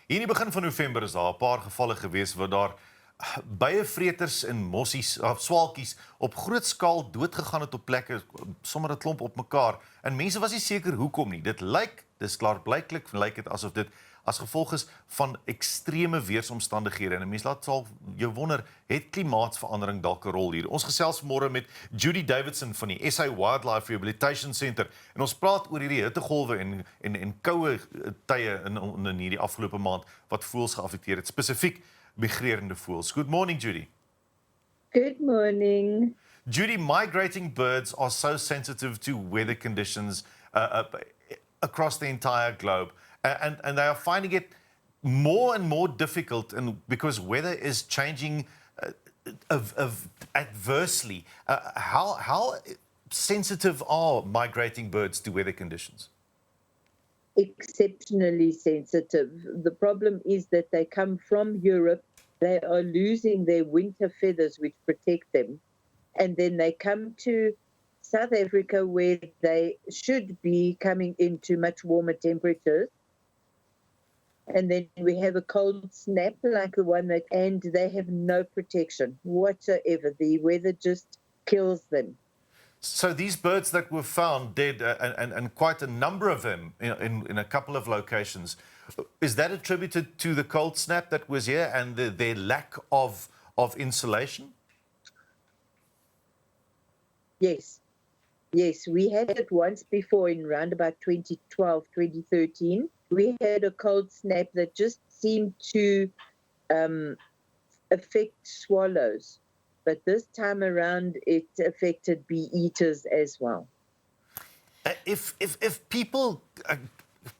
Hier in die begin van November is daar 'n paar gevalle gewees waar daar bijenvreters en mossies, of swaalkies op groot skaal doodgegaan het op plekke, sommer 'n klomp op mekaar. En mense was nie seker hoekom nie. Dis klaarblyklik lyk dit asof dit as gevolg is van ekstreme weeromstandighede. En 'n mens laat sal jou wonder, het klimaatsverandering dalk 'n rol hier? Ons gesels môre met Judy Davidson van die SA Wildlife Rehabilitation Centre. En ons praat oor hierdie hittegolwe en koue tye in hierdie afgelope maand wat voëls geaffekteer het, spesifiek migrerende voëls. Good morning, Judy. Good morning. Judy, migrating birds are so sensitive to weather conditions across the entire globe, and they are finding it more and more difficult, and because weather is changing adversely. How sensitive are migrating birds to weather conditions? Exceptionally sensitive. The problem is that they come from Europe, they are losing their winter feathers which protect them, and then they come to South Africa where they should be coming into much warmer temperatures, and then we have a cold snap like the one and they have no protection whatsoever. The weather just kills them. So these birds that were found dead, and quite a number of them in a couple of locations, is that attributed to the cold snap that was here and their lack of insulation? Yes. Yes, we had it once before in around about 2012, 2013. We had a cold snap that just seemed to affect swallows. But this time around, it affected bee eaters as well. If people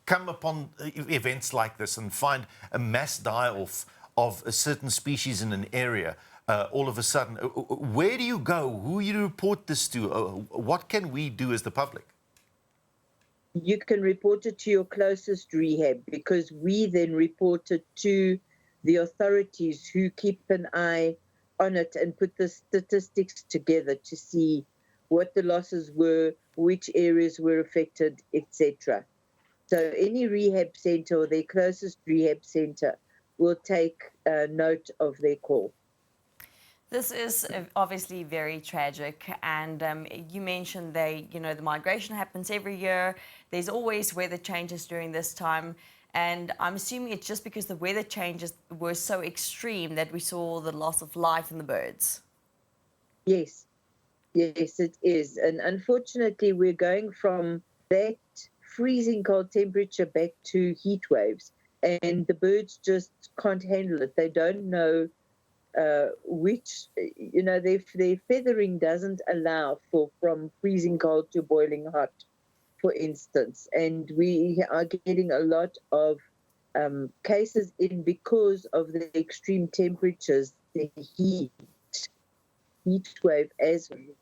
come upon events like this and find a mass die-off of a certain species in an area, all of a sudden, where do you go? Who do you report this to? What can we do as the public? You can report it to your closest rehab, because we then report it to the authorities who keep an eye on it and put the statistics together to see what the losses were, which areas were affected, etc. So any rehab center or their closest rehab center will take note of their call. This is obviously very tragic, and you mentioned the migration happens every year. There's always weather changes during this time. And I'm assuming it's just because the weather changes were so extreme that we saw the loss of life in the birds. Yes, yes, it is. And unfortunately, we're going from that freezing cold temperature back to heat waves. And the birds just can't handle it. They don't know which, their feathering doesn't allow from freezing cold to boiling hot, for instance, and we are getting a lot of cases in because of the extreme temperatures, the heat wave as well.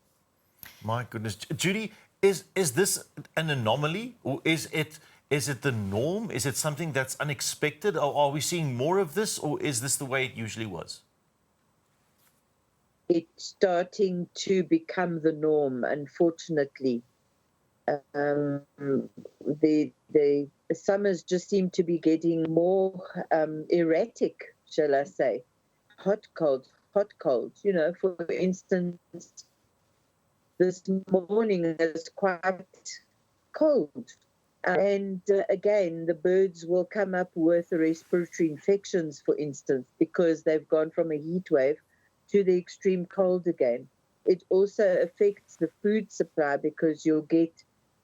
My goodness, Judy, is this an anomaly, or is it the norm? Is it something that's unexpected, or are we seeing more of this, or is this the way it usually was? It's starting to become the norm, unfortunately. The summers just seem to be getting more erratic, shall I say. Hot, cold. For instance, this morning is quite cold. And again, the birds will come up with respiratory infections, for instance, because they've gone from a heat wave to the extreme cold again. It also affects the food supply, because you'll get,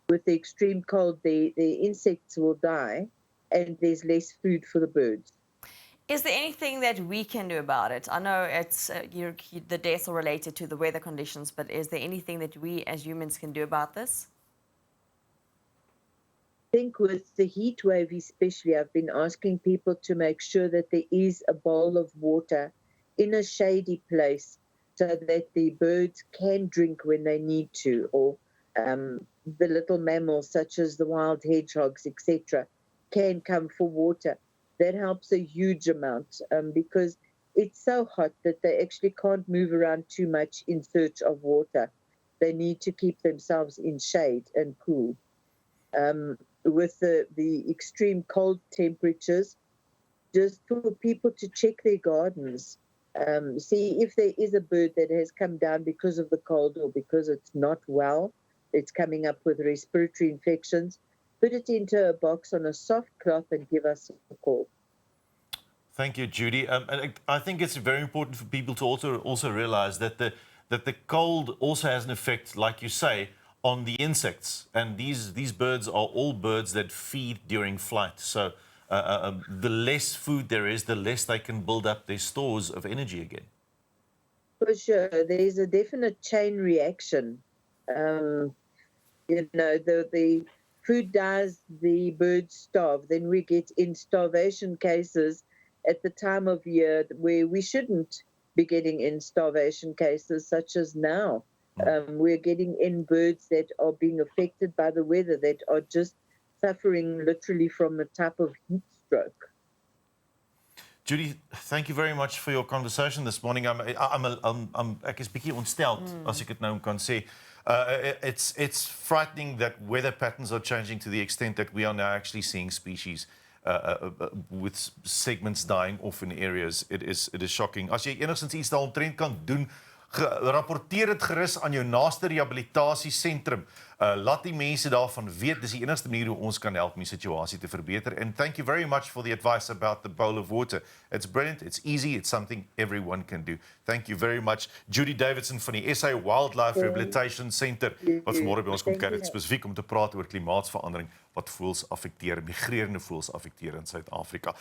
with the extreme cold, the insects will die and there's less food for the birds. Is there anything that we can do about it? I know it's the deaths are related to the weather conditions, but is there anything that we as humans can do about this? I think with the heat wave especially, I've been asking people to make sure that there is a bowl of water in a shady place so that the birds can drink when they need to, or the little mammals such as the wild hedgehogs, etc., can come for water. That helps a huge amount because it's so hot that they actually can't move around too much in search of water. They need to keep themselves in shade and cool. With the extreme cold temperatures, just for people to check their gardens, see if there is a bird that has come down because of the cold or because it's not well, it's coming up with respiratory infections, put it into a box on a soft cloth and give us a call. Thank you, Judy. And I think it's very important for people to also realize that the cold also has an effect, like you say, on the insects. And these birds are all birds that feed during flight. So the less food there is, the less they can build up their stores of energy again. For sure, there is a definite chain reaction. The food dies, the birds starve. Then we get in starvation cases at the time of year where we shouldn't be getting in starvation cases, such as now. We're getting in birds that are being affected by the weather, that are just suffering literally from a type of heat stroke. Judy, thank you very much for your conversation this morning. Ek is bietjie ontsteld, as ek dit nou kan sê. It's frightening that weather patterns are changing to the extent that we are now actually seeing species with segments dying off in areas. It is shocking. As jy enigstens iets daaromtrent kan doen, rapporteer dit gerus aan jou naaste rehabilitasiesentrum. Laat die mense daarvan weet. Dis die enigste manier hoe ons kan help om die situasie te verbeter. And thank you very much for the advice about the bowl of water. It's brilliant, it's easy, it's something everyone can do. Thank you very much. Judy Davidson van die SA Wildlife Rehabilitation Centre, wat vanmôre by ons kom kyk, spesifiek om te praat oor klimaatsverandering wat voëls affekteer, migrerende voëls affekteer in Suid-Afrika.